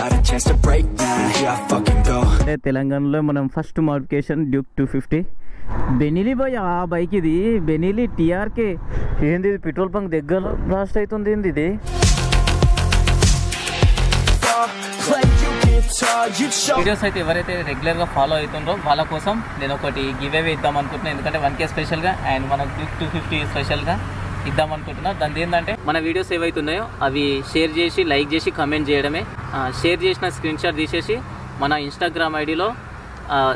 got a chance to break now. Yeah, I fucking go. తెలంగాణలో మనం first modification Duke 250 Benelli boy. ఆ bike ఇది Benelli TRK. ఏంది ఇది పెట్రోల్ బంక్ దగ్గర బ్లాస్ట్ అవుతుంది. ఏంది ఇది? వీడియోస్ అయితే ఎవరైతే రెగ్యులర్గా ఫాలో అవుతుండ్రో వాళ్ళ కోసం నేను ఒకటి గివ్ అవే ఇద్దాం అనుకుంటున్నాను. ఎందుకంటే 1K స్పెషల్గా అండ్ మన డ్యూక్ 250 స్పెషల్గా ఇద్దాం అనుకుంటున్నా. దాని ఏంటంటే మన వీడియోస్ ఏవైతున్నాయో అవి షేర్ చేసి లైక్ చేసి కమెంట్ చేయడమే. షేర్ చేసిన స్క్రీన్ షాట్ తీసేసి మన ఇన్స్టాగ్రామ్ ఐడిలో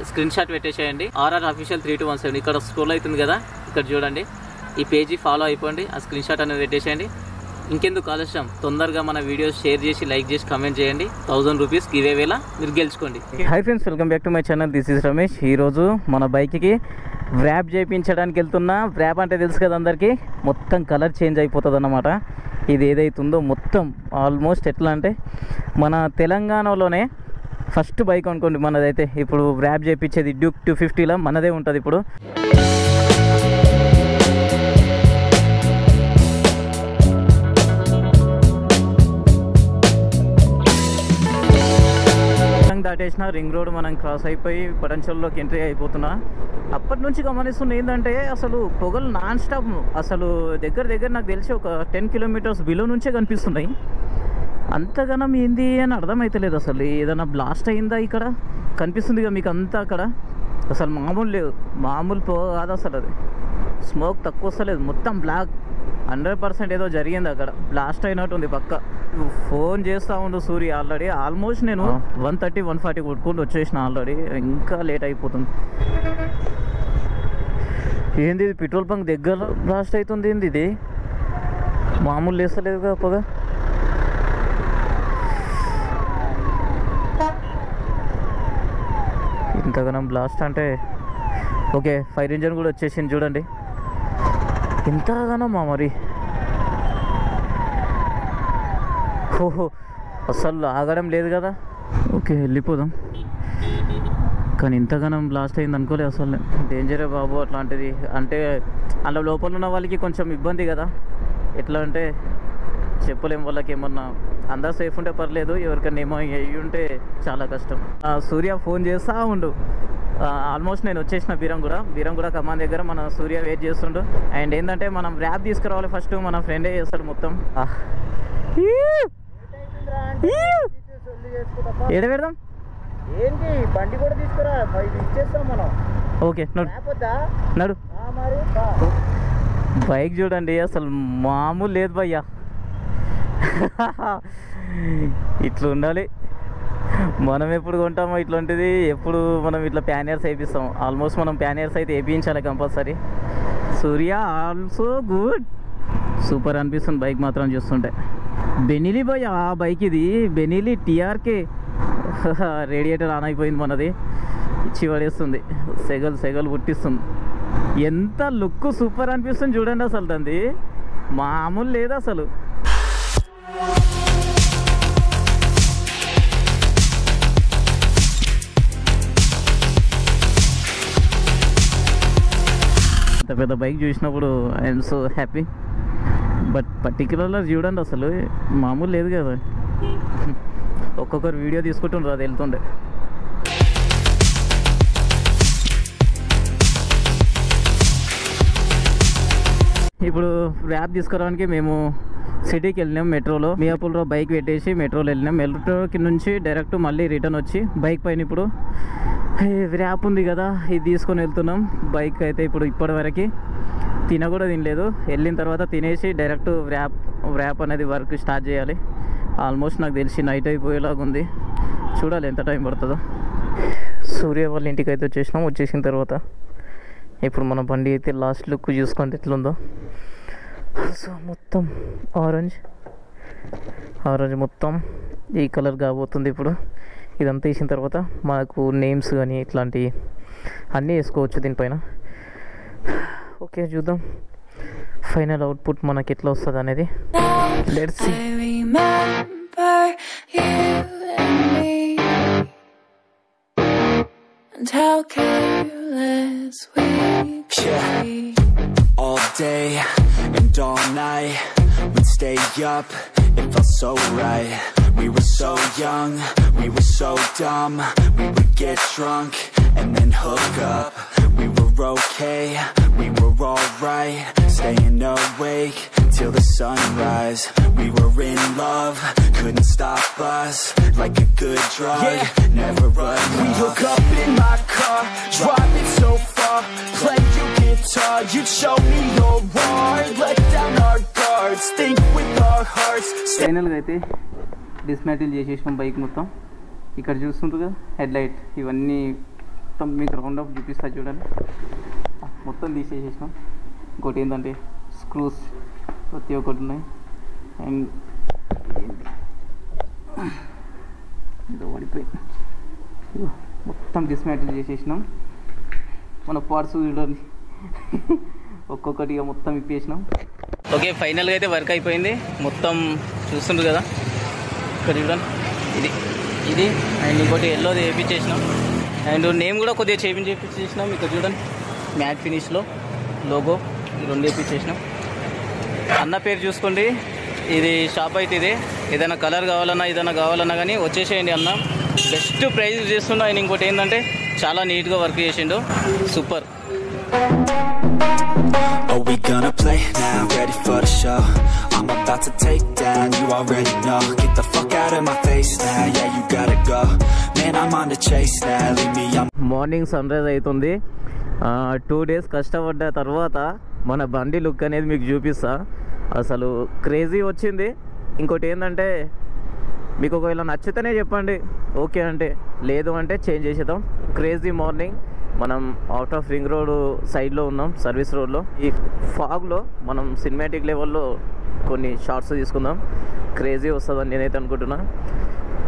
స్క్రీన్ షాట్ పెట్టేసేయండి. ఆర్ఆర్ అఫీషియల్ 3217 ఇక్కడ స్క్రోల్ అవుతుంది కదా, ఇక్కడ చూడండి. ఈ పేజీ ఫాలో అయిపోండి, ఆ స్క్రీన్ షాట్ అనేది పెట్టేసేయండి. ఇంకెందుకు ఆలస్యం, తొందరగా మన వీడియోస్ షేర్ చేసి లైక్ చేసి కమెంట్ చేయండి. 1000 రూపీస్ గివ్ అవేలా మీరు గెలుచుకోండి. Hi friends, welcome back to my channel. This is Ramesh. ఈరోజు మన బైక్కి వ్రాప్ చేయించడానికి వెళ్తున్నా. వ్రాప్ అంటే తెలుసు కదా అందరికీ, మొత్తం కలర్ చేంజ్ అయిపోతుంది అన్నమాట. ఇది ఏదైతుందో మొత్తం ఆల్మోస్ట్ ఎట్లా అంటే మన తెలంగాణలోనే ఫస్ట్ బైక్ అనుకోండి మనదైతే. ఇప్పుడు వ్రాప్ చేయించేది డ్యూక్ 250లా మనదే ఉంటుంది. ఇప్పుడు దాటేసిన రింగ్ రోడ్ మనం క్రాస్ అయిపోయి పొటెన్షియల్లోకి ఎంట్రీ అయిపోతున్నా. అప్పటి నుంచి గమనిస్తున్న ఏంటంటే అసలు పొగలు నాన్ స్టాప్. అసలు దగ్గర నాకు తెలిసి ఒక 10 కిలోమీటర్స్ బిలో నుంచే కనిపిస్తున్నాయి. అంతగానం ఏంది అని అర్థమవుతలేదు. అసలు ఏదైనా బ్లాస్ట్ అయిందా ఇక్కడ కనిపిస్తుంది కదా మీకు అంతా. అక్కడ అసలు మామూలు లేదు, మామూలు పొగ కాదు అసలు. అది స్మోక్ తక్కువ వస్తలేదు, మొత్తం బ్లాక్. 100% ఏదో జరిగింది అక్కడ, బ్లాస్ట్ అయినట్టుంది పక్క. ఫోన్ చేస్తూ ఉండు సూర్య. ఆల్రెడీ ఆల్మోస్ట్ నేను 130-140 కొట్టుకుంటూ వచ్చేసిన ఆల్రెడీ. ఇంకా లేట్ అయిపోతుంది. ఏంది ఇది పెట్రోల్ బంక్ దగ్గర బ్లాస్ట్ అవుతుంది. ఏంది ఇది? మామూలు లేస్తలేదు కదా పొగ. ఇంతగానం బ్లాస్ట్ అంటే ఓకే, ఫైర్ ఇంజన్ కూడా వచ్చేసింది చూడండి. ఇంతగానో మరి ఓహో, అసలు ఆగడం లేదు కదా. ఓకే, వెళ్ళిపోదాం. కానీ ఇంతగానం బ్లాస్ట్ అయింది అనుకోలేదు అసలు. డేంజరే బాబు అట్లాంటిది. అంటే అలా లోపల ఉన్న వాళ్ళకి కొంచెం ఇబ్బంది కదా. ఎట్లా అంటే చెప్పలేం. వాళ్ళకి ఏమన్నా అందరూ సేఫ్ ఉంటే పర్లేదు, ఎవరికైనా ఏమో అయ్యి ఉంటే చాలా కష్టం. సూర్య ఫోన్ చేస్తూ ఉండు. ఆల్మోస్ట్ నేను వచ్చేసిన బీరంగూడ కమాన్ దగ్గర మన సూర్య వెయిట్ చేస్తుండు. అండ్ ఏంటంటే మనం ర్యాప్ తీసుకురావాలి ఫస్ట్. మన ఫ్రెండే చేస్తాడు మొత్తం. ఏడ పెడదాం ఏంటి, బండి కూడా తీసుకురా, ఇచ్చేస్తాం మనం. ఓకే నడు. బైక్ చూడండి అసలు మామూలు లేదు భయ్యా. ఇట్లా ఉండాలి. మనం ఎప్పుడు కొంటామో ఇట్లాంటిది, ఎప్పుడు మనం ఇట్లా ప్యానియర్స్ వేయిస్తాం. ఆల్మోస్ట్ మనం ప్యానియర్స్ అయితే వేయించాలి కంపల్సరీ. సూర్య ఆల్సో గుడ్, సూపర్ అనిపిస్తుంది బైక్ మాత్రం చూస్తుంటే. బెనిలీ బాయ్ ఆ బైక్ ఇది, బెనిలీ టీఆర్కే. రేడియేటర్ ఆన్ అయిపోయింది మనది, ఇచ్చి పడేస్తుంది, సెగలు పుట్టిస్తుంది. ఎంత లుక్ సూపర్ అనిపిస్తుంది చూడండి అసలు. దాన్ని మామూలు లేదు అసలు. ఇంత పెద్ద బైక్ చూసినప్పుడు ఐఎమ్ సో హ్యాపీ. బట్ పర్టికులర్గా చూడండి అసలు మామూలు లేదు కదా. ఒక్కొక్కరు వీడియో తీసుకుంటుండ్రు, అది వెళ్తుండే. ఇప్పుడు ర్యాప్ తీసుకురావడానికి మేము సిటీకి వెళ్ళినాం. మెట్రోలో మియాపూర్లో బైక్ పెట్టేసి మెట్రోలో వెళ్ళినాం. మెట్రోకి నుంచి డైరెక్ట్ మళ్ళీ రిటర్న్ వచ్చి బైక్ పైన ఇప్పుడు ర్యాప్ ఉంది కదా, ఇది తీసుకొని వెళ్తున్నాం. బైక్ అయితే ఇప్పుడు ఇప్పటివరకు కూడా తినలేదు. వెళ్ళిన తర్వాత తినేసి డైరెక్ట్ ర్యాప్ అనేది వర్క్ స్టార్ట్ చేయాలి. ఆల్మోస్ట్ నాకు తెలిసి నైట్ అయిపోయేలాగా ఉంది. చూడాలి ఎంత టైం పడుతుందో. సూర్య వాళ్ళ ఇంటికి అయితే వచ్చేసినాం. వచ్చేసిన తర్వాత ఇప్పుడు మన బండి అయితే లాస్ట్ లుక్ చూసుకుంటే ఎట్లుందో. సో మొత్తం ఆరెంజ్ మొత్తం ఈ కలర్ కాబోతుంది. ఇప్పుడు ఇదంతా వేసిన తర్వాత మనకు నేమ్స్ కానీ ఇట్లాంటివి అన్నీ వేసుకోవచ్చు దీనిపైన. ఓకే, చూద్దాం ఫైనల్ అవుట్పుట్ మనకి ఎట్లా వస్తుంది అనేది. Let's see. All day and all night, we'd stay up, it felt so right. We We were so young, we were so dumb. We would get drunk and then hook up. We were okay, we were alright. Staying awake till the sunrise. We were in love, couldn't stop us. Like a good drug, never enough. We hook up in my car, driving so far. Play your guitar, you'd show me your heart. Let down our guards, think with our hearts. ఫైనల్గా అయితే dismantle చేసేసాం bike మొత్తం. ఇక్కడ చూస్తుంటారు కదా head light ఇవన్నీ మొత్తం మీకు రౌండ్ అప్ చూపిస్తా చూడండి. మొత్తం తీసేసేసినాం. ఇంకోటి ఏంటంటే స్క్రూస్ ప్రతి ఒక్కటి ఉన్నాయి. అండ్ ఇది పడిపోయి మొత్తం డిస్మాంటిల్ చేసేసినాం. మన పార్ట్స్ చూడండి ఒక్కొక్కటిగా మొత్తం ఇప్పేసినాం. ఓకే ఫైనల్గా అయితే వర్క్ అయిపోయింది మొత్తం చూస్తుండ్రు కదా. ఇక్కడ చూడండి ఇది అండ్ ఇంకోటి ఎల్లోది వేయించేసినాం. అండ్ నేమ్ కూడా కొద్దిగా చేయించేసినాం. ఇక్కడ చూడండి మ్యాట్ ఫినిష్లో లోగో ఈ రెండు వేయించేసినాం. అన్న పేరు చూసుకోండి. ఇది షాప్ అయితే ఇది ఏదైనా కలర్ కావాలన్నా కానీ వచ్చేసేయండి అన్న. బెస్ట్ ప్రైజ్ చేస్తుండో. ఆయన ఇంకోటి ఏంటంటే చాలా నీట్గా వర్క్ చేసిండు. Super. Oh, we gonna play now, ready for the show. I'm about to take down, you already know. Get the fuck out of my face now, yeah you gotta go. Man, I'm on the chase now, leave me on. Morning sunrise అవుతుంది. 2 days కష్టపడ్డ తర్వాత మన బండి look అనేది మీకు చూపిస్తా. అసలు crazy వచ్చింది. ఇంకోటి ఏంటంటే మీకు ఒకవేళ నచ్చితేనే చెప్పండి, ఓకే అంటే, లేదు అంటే చేంజ్ చేసేద్దాం. Crazy morning. మనం అవుట్ ఆఫ్ రింగ్ రోడ్ సైడ్లో ఉన్నాం, సర్వీస్ రోడ్లో. ఈ ఫాగ్లో మనం సినిమాటిక్ లెవెల్లో కొన్ని షార్ట్స్ తీసుకుందాం. క్రేజీ వస్తుందని నేనైతే అనుకుంటున్నా.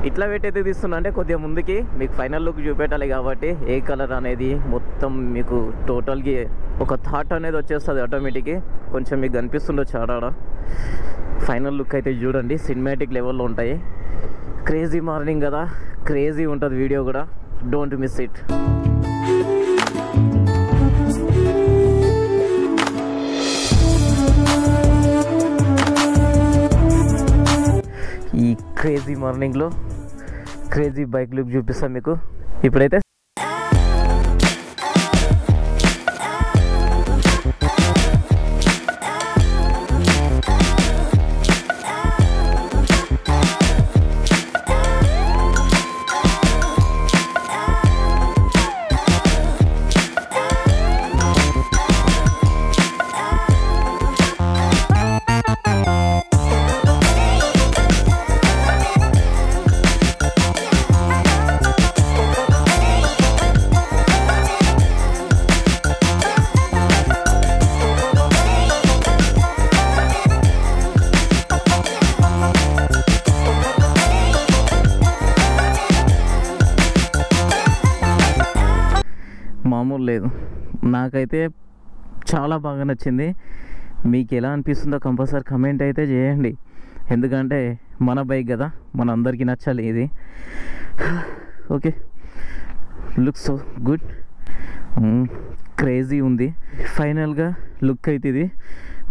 ఇట్లా పెట్టయితే తీస్తున్నా అంటే కొద్దిగా ముందుకి మీకు ఫైనల్ లుక్ చూపెట్టాలి కాబట్టి ఏ కలర్ అనేది మొత్తం మీకు టోటల్గా ఒక థాట్ అనేది వచ్చేస్తుంది ఆటోమేటిక్గా. కొంచెం మీకు కనిపిస్తుండొచ్చు ఆడాడ. ఫైనల్ లుక్ అయితే చూడండి సినిమాటిక్ లెవెల్లో ఉంటాయి. క్రేజీ మార్నింగ్ కదా, క్రేజీ ఉంటుంది వీడియో కూడా. Don't miss it. ఈ క్రేజీ మార్నింగ్లో క్రేజీ బైక్ లుక్ చూపిస్తాను మీకు. ఇప్పుడైతే మామూలు లేదు. నాకైతే చాలా బాగా నచ్చింది. మీకు ఎలా అనిపిస్తుందో కంపల్సరీ కమెంట్ అయితే చేయండి. ఎందుకంటే మన బైక్ కదా, మన అందరికీ నచ్చాలి ఇది. Okay, look so good, crazy ఉంది. ఫైనల్గా లుక్ అయితే ఇది.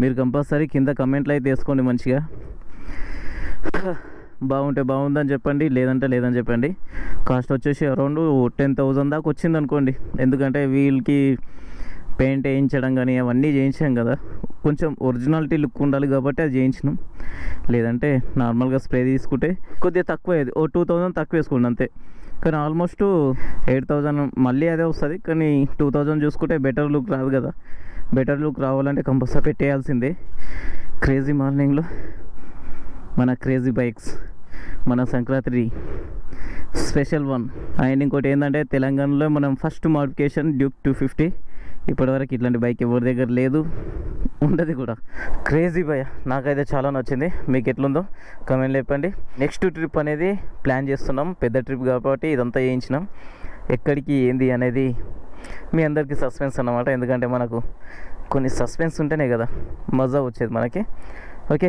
మీరు కంపల్సరీ కింద కమెంట్లు అయితే వేసుకోండి మంచిగా. బాగుంటే బాగుందని చెప్పండి, లేదంటే లేదని చెప్పండి. కాస్ట్ వచ్చేసి అరౌండ్ 10,000 దాకా వచ్చింది అనుకోండి. ఎందుకంటే వీళ్ళకి పెయింట్ వేయించడం కానీ అవన్నీ చేయించాం కదా, కొంచెం ఒరిజినాలిటీ లుక్ ఉండాలి కాబట్టి అది చేయించినాం. లేదంటే నార్మల్గా స్ప్రే తీసుకుంటే కొద్దిగా తక్కువ అయ్యేది. 2,000 తక్కువ వేసుకోండి అంతే. కానీ ఆల్మోస్ట్ 8,000 మళ్ళీ అదే వస్తుంది. కానీ 2,000 చూసుకుంటే బెటర్ లుక్ రాదు కదా. బెటర్ లుక్ రావాలంటే కంపల్సరీ పెట్టేయాల్సిందే. క్రేజీ మార్నింగ్లో మన క్రేజీ బైక్స్, మన సంక్రాంతి స్పెషల్ వన్. అండ్ ఇంకోటి ఏంటంటే తెలంగాణలో మనం ఫస్ట్ మోడిఫికేషన్ డ్యూక్ 250. ఇప్పటివరకు ఇట్లాంటి బైక్ ఎవరి దగ్గర లేదు, ఉండదు కూడా. క్రేజీ భయ, నాకైతే చాలా నచ్చింది. మీకు ఎట్లుందో కమెంట్ చెప్పండి. నెక్స్ట్ ట్రిప్ అనేది ప్లాన్ చేస్తున్నాం, పెద్ద ట్రిప్ కాబట్టి ఇదంతా చేయించినాం. ఎక్కడికి ఏంది అనేది మీ అందరికీ సస్పెన్స్ అన్నమాట. ఎందుకంటే మనకు కొన్ని సస్పెన్స్ ఉంటేనే కదా మజా వచ్చేది మనకి. ఓకే,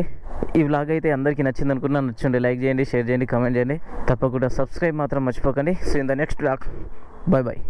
ఈ వ్లాగ్ అయితే అందరికీ నచ్చింది అనుకున్నా. నచ్చుండి లైక్ చేయండి, షేర్ చేయండి, కామెంట్ చేయండి. తప్పకుండా సబ్స్క్రైబ్ మాత్రం మర్చిపోకండి. So in the next vlog, bye bye.